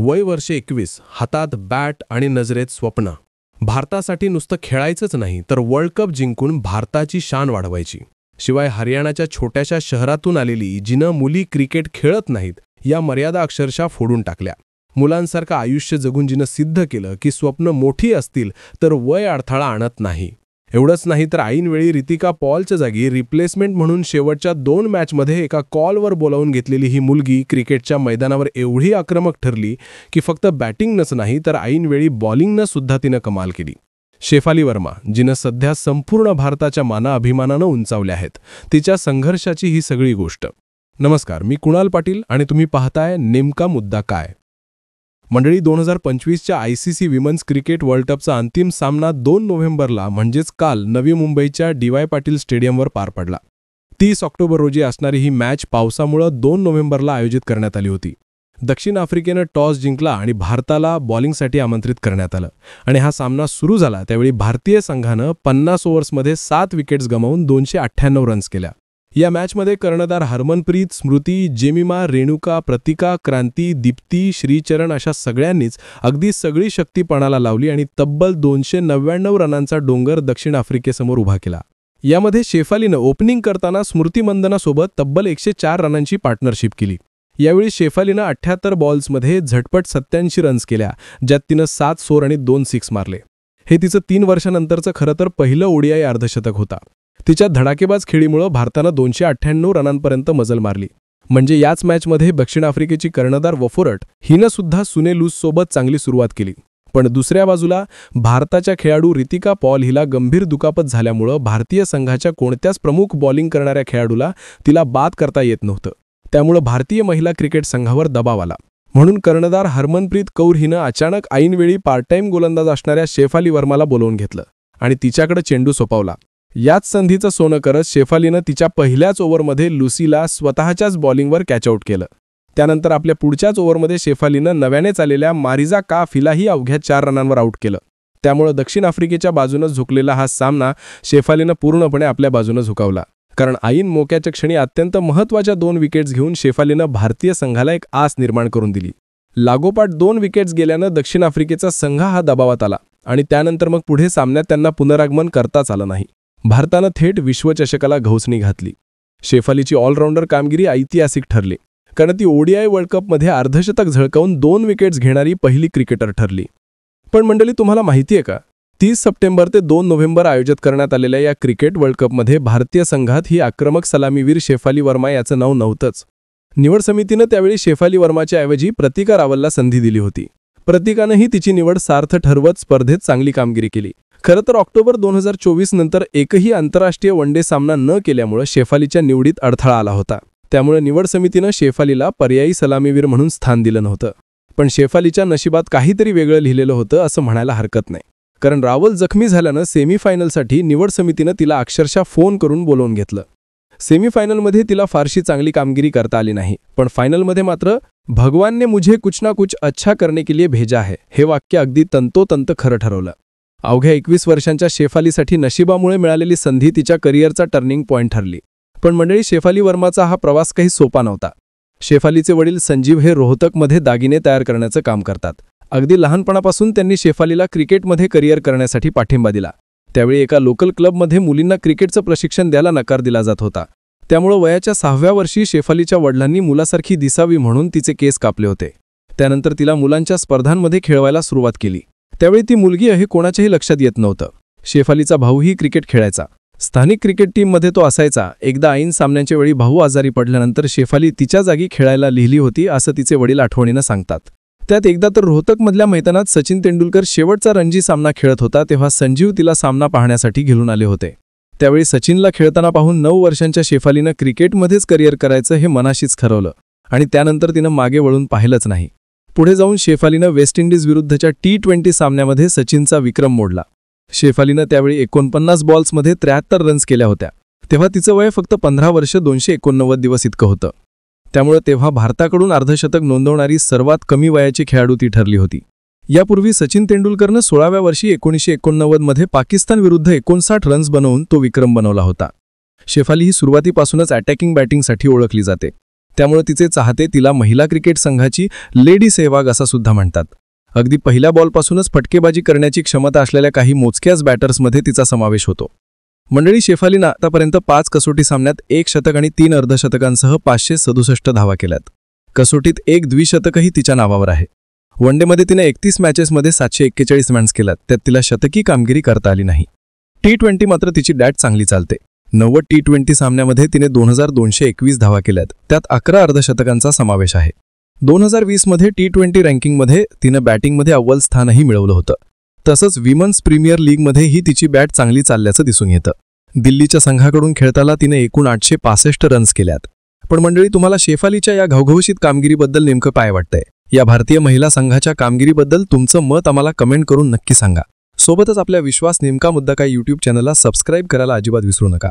वय वर्ष 21, हातात बॅट आणि नजरेत स्वप्न. भारतासाठी नुसतं खेळायचंच नाही तर वर्ल्ड कप जिंकून भारताची शान वाढवायची. शिवाय हरियाणाच्या छोट्याशा शहरातून आलेली जिनं मुली क्रिकेट खेळत नाहीत या मर्यादा अक्षरशः फोडून टाकल्या. मुलांसारखं आयुष्य जगून जिनं सिद्ध केलं की स्वप्न मोठी असतील तर वय अडथळा आणत नाही. एवढंच नाही तर ऐनवेळी रितिका पॉलच्या जागी रिप्लेसमेंट म्हणून शेवटच्या 2 मॅचमध्ये एका कॉलवर बोलावून घेतलेली ही मुलगी क्रिकेटच्या मैदानावर एवढी आक्रमक ठरली की फक्त बॅटिंगनंच नाही तर ऐनवेळी बॉलिंगनं सुद्धा तिनं कमाल केली. शेफाली वर्मा, जिनं सध्या संपूर्ण भारताच्या मानाअभिमानानं उंचावल्या आहेत, तिच्या संघर्षाची ही सगळी गोष्ट. नमस्कार, मी कुणाल पाटील आणि तुम्ही पाहताय नेमका मुद्दा काय. मंडळी, 2025च्या ICC विमेन्स क्रिकेट वर्ल्ड कपचा अंतिम सामना 2 नोव्हेंबरला म्हणजेच काल नवी मुंबईच्या DY पाटील स्टेडियमवर पार पडला. 30 ऑक्टोबर रोजी असणारी ही मॅच पावसामुळे 2 नोव्हेंबरला आयोजित करण्यात आली होती. दक्षिण आफ्रिकेनं टॉस जिंकला आणि भारताला बॉलिंगसाठी आमंत्रित करण्यात आलं आणि हा सामना सुरू झाला त्यावेळी भारतीय संघानं 50 ओव्हर्समध्ये 7 विकेट्स गमावून 298 रन्स केल्या. या मॅचमध्ये कर्णधार हरमनप्रीत, स्मृती, जेमिमा, रेणुका, प्रतिका, क्रांती, दीप्ती, श्रीचरण अशा सगळ्यांनीच अगदी सगळी शक्ती पणाला लावली आणि तब्बल 299 रनांचा डोंगर दक्षिण आफ्रिकेसमोर उभा केला. यामध्ये शेफालीनं ओपनिंग करताना स्मृती मंदनासोबत तब्बल 104 रनांची पार्टनरशिप केली. यावेळी शेफालीनं 78 बॉल्समध्ये झटपट 87 रन्स केल्या, ज्यात तिनं 7 4 आणि 2 6 मारले. हे तिचं 3 वर्षांनंतरचं खरं तर पहिलं ODI अर्धशतक होता. तिच्या धडाकेबाज खेळीमुळे भारतानं 298 रनांपर्यंत मजल मारली. म्हणजे याच मॅचमध्ये दक्षिण आफ्रिकेची कर्णधार वफोरट हिनं सुद्धा सुने लूजसोबत चांगली सुरुवात केली. पण दुसऱ्या बाजूला भारताच्या खेळाडू रितिका पॉल हिला गंभीर दुखापत झाल्यामुळं भारतीय संघाच्या कोणत्याच प्रमुख बॉलिंग करणाऱ्या खेळाडूला तिला बाद करता येत नव्हतं. त्यामुळे भारतीय महिला क्रिकेट संघावर दबाव आला. म्हणून कर्णधार हरमनप्रीत कौर हिनं अचानक ऐनवेळी पार्ट टाइम गोलंदाज असणाऱ्या शेफाली वर्माला बोलावून घेतलं आणि तिच्याकडे चेंडू सोपवला. याच संधीचं सोनं करत शेफालीनं तिच्या पहिल्याच ओव्हरमध्ये लुसीला स्वतःच्याच बॉलिंगवर कॅचआउट केलं. त्यानंतर आपल्या पुढच्याच ओव्हरमध्ये शेफालीनं नव्यानेच आलेल्या मारिजा काफ हिलाही अवघ्या 4 रनांवर आऊट केलं. त्यामुळे दक्षिण आफ्रिकेच्या बाजूनं झुकलेला हा सामना शेफालीनं पूर्णपणे आपल्या बाजूनं झुकावला. कारण ऐन मोक्याच्या क्षणी अत्यंत महत्त्वाच्या 2 विकेट्स घेऊन शेफालीनं भारतीय संघाला एक आस निर्माण करून दिली. लागोपाठ 2 विकेट्स गेल्यानं दक्षिण आफ्रिकेचा संघ हा दबावात आला आणि त्यानंतर मग पुढे सामन्यात त्यांना पुनरागमन करताच आलं नाही. भारतानं थेट विश्वचषकाला घोसणी घातली. शेफालीची ऑलराऊंडर कामगिरी ऐतिहासिक ठरली, कारण ती ODI वर्ल्ड कपमध्ये अर्धशतक झळकावून 2 विकेट्स घेणारी पहिली क्रिकेटर ठरली. पण मंडळी, तुम्हाला माहिती आहे का, 30 सप्टेंबर ते 2 नोव्हेंबर आयोजित करण्यात आलेल्या या क्रिकेट वर्ल्ड कपमध्ये भारतीय संघात ही आक्रमक सलामीवीर शेफाली वर्मा याचं नाव नव्हतंच. निवड समितीनं त्यावेळी शेफाली वर्माच्या ऐवजी प्रतिका रावलला संधी दिली होती. प्रतिकानंही तिची निवड सार्थ ठरवत स्पर्धेत चांगली कामगिरी केली. खरं तर ऑक्टोबर 2024 नंतर एकही आंतरराष्ट्रीय वनडे सामना न केल्यामुळे शेफालीच्या निवडीत अडथळा आला होता. त्यामुळे निवड समितीनं शेफालीला पर्यायी सलामीवीर म्हणून स्थान दिलं नव्हतं. पण शेफालीच्या नशिबात काहीतरी वेगळं लिहिलेलं होतं असं म्हणायला हरकत नाही. कारण रावल जखमी झाल्यानं सेमीफायनलसाठी निवड समितीनं तिला अक्षरशः फोन करून बोलावून घेतलं. सेमीफायनलमध्ये तिला फारशी चांगली कामगिरी करता आली नाही, पण फायनलमध्ये मात्र भगवान ने मुझे कुछ ना कुछ अच्छा करने के लिए भेजा है हे वाक्य अगदी तंतोतंत खरं ठरवलं. अवघ्या 21 वर्षांच्या शेफालीसाठी नशिबामुळे मिळालेली संधी तिच्या करिअरचा टर्निंग पॉइंट ठरली. पण मंडळी, शेफाली वर्माचा हा प्रवास काही सोपा नव्हता. शेफालीचे वडील संजीव हे रोहतकमध्ये दागिने तयार करण्याचं काम करतात. अगदी लहानपणापासून त्यांनी शेफालीला क्रिकेटमध्ये करिअर करण्यासाठी पाठिंबा दिला. त्यावेळी एका लोकल क्लबमध्ये मुलींना क्रिकेटचं प्रशिक्षण द्यायला नकार दिला जात होता. त्यामुळे वयाच्या 6व्या वर्षी शेफालीच्या वडिलांनी मुलासारखी दिसावी म्हणून तिचे केस कापले होते. त्यानंतर तिला मुलांच्या स्पर्धांमध्ये खेळवायला सुरुवात केली. त्यावेळी ती मुलगी हे कोणाच्याही लक्षात येत नव्हतं. शेफालीचा भाऊही क्रिकेट खेळायचा. स्थानिक क्रिकेट टीममध्ये तो असायचा. एकदा ऐन सामन्याच्या वेळी भाऊ आजारी पडल्यानंतर शेफाली तिच्या जागी खेळायला लिहिली होती असं तिचे वडील आठवणीनं सांगतात. त्यात एकदा तर रोहतकमधल्या मैदानात सचिन तेंडुलकर शेवटचा रणजी सामना खेळत होता तेव्हा संजीव तिला सामना पाहण्यासाठी घेऊन आले होते. त्यावेळी सचिनला खेळताना पाहून 9 वर्षांच्या शेफालीनं क्रिकेटमध्येच करिअर करायचं हे मनाशीच ठरवलं आणि त्यानंतर तिनं मागे वळून पाहिलंच नाही. पुढे जाऊन शेफालीनं वेस्ट इंडिज विरुद्धच्या T20 सामन्यामध्ये सचिनचा विक्रम मोडला. शेफालीनं त्यावेळी 49 बॉल्समध्ये 73 रन्स केल्या होत्या. तेव्हा तिचं वय फक्त 15 वर्ष 289 दिवस इतकं होतं. त्यामुळे तेव्हा भारताकडून अर्धशतक नोंदवणारी सर्वात कमी वयाची खेळाडू ती ठरली होती. यापूर्वी सचिन तेंडुलकरनं 16व्या वर्षी 1989 मध्ये पाकिस्तान विरुद्ध 59 रन्स बनवून तो विक्रम बनवला होता. शेफाली ही सुरुवातीपासूनच अटॅकिंग बॅटिंगसाठी ओळखली जाते. त्यामुळे तिचे चाहते तिला महिला क्रिकेट संघाची लेडी सेहवाग असा सुद्धा म्हणतात. अगदी पहिल्या बॉलपासूनच फटकेबाजी करण्याची क्षमता असलेल्या काही मोजक्याच बॅटर्समध्ये तिचा समावेश होतो. मंडळी, शेफालीनं आतापर्यंत 5 कसोटी सामन्यात 1 शतक आणि 3 अर्धशतकांसह 567 धावा केल्यात. कसोटीत 1 द्विशतकही तिच्या नावावर आहे. वनडेमध्ये तिने 31 मॅचेसमध्ये 741 रन्स केल्यात, त्यात तिला शतकी कामगिरी करता आली नाही. T20 मात्र तिची डॅट चांगली चालते. 90 T20 सामन्यामध्ये तिने 2221 धावा केल्यात, त्यात 11 अर्धशतकांचा समावेश आहे. 2020 मध्ये T20 रँकिंगमध्ये तिनं बॅटिंगमध्ये अव्वल स्थानही मिळवलं होतं. तसंच विमन्स प्रीमियर लीगमध्येही तिची बॅट चांगली चालल्याचं दिसून येतं. दिल्लीच्या संघाकडून खेळताना तिने एकूण 865 रन्स केल्यात. पण मंडळी, तुम्हाला शेफालीच्या या घवघवशीत कामगिरीबद्दल नेमकं काय वाटतंय? या भारतीय महिला संघाच्या कामगिरीबद्दल तुमचं मत आम्हाला कमेंट करून नक्की सांगा. सोबतच आपल्या विश्वास नेमका मुद्दा काय यूट्यूब चॅनलला सबस्क्राईब करायला अजिबात विसरू नका.